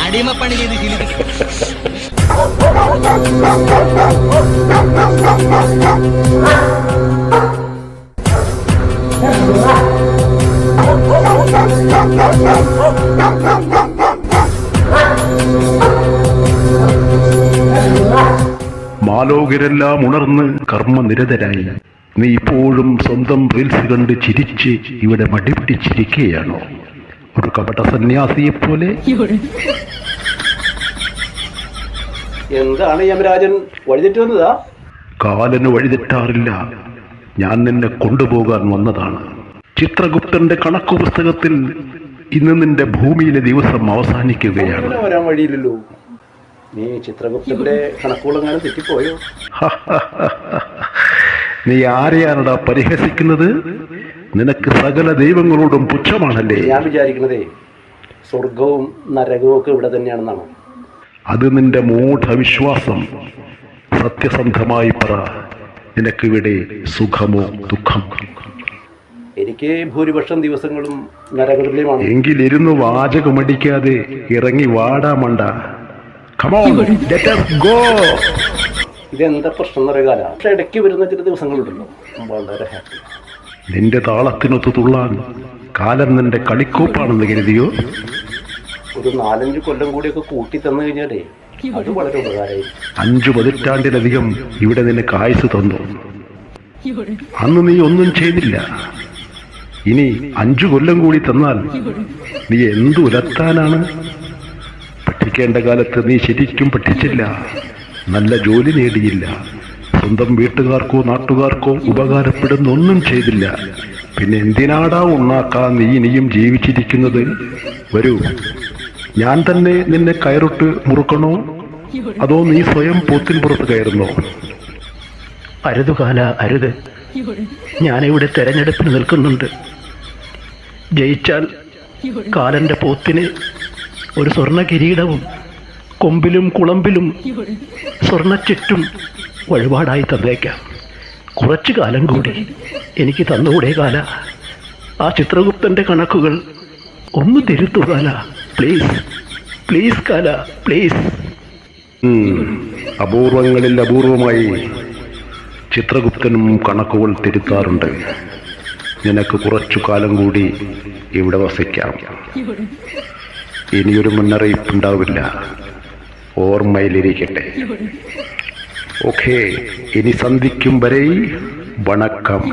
അടിമപ്പണി ചെയ്ത് ശീലിച്ചു. മാലോകരെല്ലാം ഉണർന്ന് കർമ്മനിരതരായി. നീ ഇപ്പോഴും സ്വന്തം റീൽസ് കണ്ട് ചിരിച്ച് ഇവിടെ മടിപിടിച്ചിരിക്കുകയാണോ? ഒരു കപട സന്യാസിയെ പോലെ. എന്താണ് യമരാജൻ വഴിതെറ്റി വന്നതാ? കാലന് വഴിതെറ്റാറില്ല. ഞാൻ നിന്നെ കൊണ്ടുപോകാൻ വന്നതാണ്. ചിത്രഗുപ്തന്റെ കണക്കു പുസ്തകത്തിൽ ഇന്ന് നിന്റെ ഭൂമിയിലെ ദിവസം അവസാനിക്കുകയാണ്. വരാൻ വഴിയില്ലല്ലോ. നീ ചിത്രഗുപ്തന്റെ കണക്കുകളെങ്ങാനും തെറ്റിപ്പോയോ? നീ ആരെയാണടാ പരിഹസിക്കുന്നത്? നിനക്ക് സകല ദൈവങ്ങളോടും പുച്ഛമാണല്ലേ? ഞാൻ വിചാരിക്കുന്നതേ സ്വർഗവും നരകവും ഒക്കെ ഇവിടെ തന്നെയാണെന്നാണ്. അത് നിന്റെ മൂഢവിശ്വാസം. സത്യസന്ധമായി പറ, നിനക്കിവിടെ സുഖമോ ദുഃഖം? എനിക്ക് ഭൂരിപക്ഷം ദിവസങ്ങളും നരകത്തിലുമാണ്. എങ്കിലിരുന്ന് വാചകമടിക്കാതെ ഇറങ്ങി വാടാ മണ്ട. Come on, let us go. ഇതെന്താ പ്രശ്നം എന്നറിയാല. പക്ഷെ ഇടയ്ക്ക് വരുന്ന ചില ദിവസങ്ങളുണ്ടല്ലോ വളരെ ഹാപ്പി. നിന്റെ താളത്തിനൊത്തു തുള്ളാൻ കാലം നിന്റെ കളിക്കോപ്പാണെന്ന് കരുതിയോ? ഒരു 4-5 കൊല്ലം കൂടിയൊക്കെ കൂട്ടി തന്നു കഴിഞ്ഞാലേ അത് വളരെ ഉപകാരമായി. 5 പതിറ്റാണ്ടിലധികം ഇവിടെ നിനക്ക് ആയുസ് തന്നു. അന്ന് നീ ഒന്നും ചെയ്തില്ല. ഇനി 5 കൊല്ലം കൂടി തന്നാൽ നീ എന്തു ഉലത്താനാണ്? പഠിക്കേണ്ട കാലത്ത് നീ ശരിക്കും പഠിച്ചില്ല. നല്ല ജോലി നേടിയില്ല. സ്വന്തം വീട്ടുകാർക്കോ നാട്ടുകാർക്കോ ഉപകാരപ്പെടുന്ന ഒന്നും ചെയ്തില്ല. പിന്നെ എന്തിനാടാ ഉണ്ണാക്കാൻ നീ ഇനിയും ജീവിച്ചിരിക്കുന്നത്? വരൂ, ഞാൻ തന്നെ നിന്നെ കയറിട്ട് മുറുക്കണോ? അതോ നീ സ്വയം പോത്തിൻ പുറത്ത് കയറുന്നോ? അരുത് കാല, അരുത്. ഞാനിവിടെ തെരഞ്ഞെടുപ്പിന് നിൽക്കുന്നുണ്ട്. ജയിച്ചാൽ കാലന്റെ പോത്തിന് ഒരു സ്വർണ്ണ കിരീടവും കൊമ്പിലും കുളമ്പിലും സ്വർണ്ണച്ചുറ്റും വഴിപാടായി തന്നേക്കാം. കുറച്ചു കാലം കൂടി എനിക്ക് തന്നുകൂടെ കാല? ആ ചിത്രഗുപ്തന്റെ കണക്കുകൾ ഒന്ന് തിരുത്തു കാല, പ്ലീസ് പ്ലീസ് കാല, പ്ലീസ്. അപൂർവങ്ങളിൽ അപൂർവമായി ചിത്രഗുപ്തനും കണക്കുകൾ തിരുത്താറുണ്ട്. നിനക്ക് കുറച്ചു കാലം കൂടി ഇവിടെ വസിക്കാം. ഇനിയൊരു മുന്നറിയിപ്പുണ്ടാവില്ല, ഓർമ്മയിലിരിക്കട്ടെ. ഓക്കേ, ഇനി സന്ധിക്കും വരെ വണക്കം.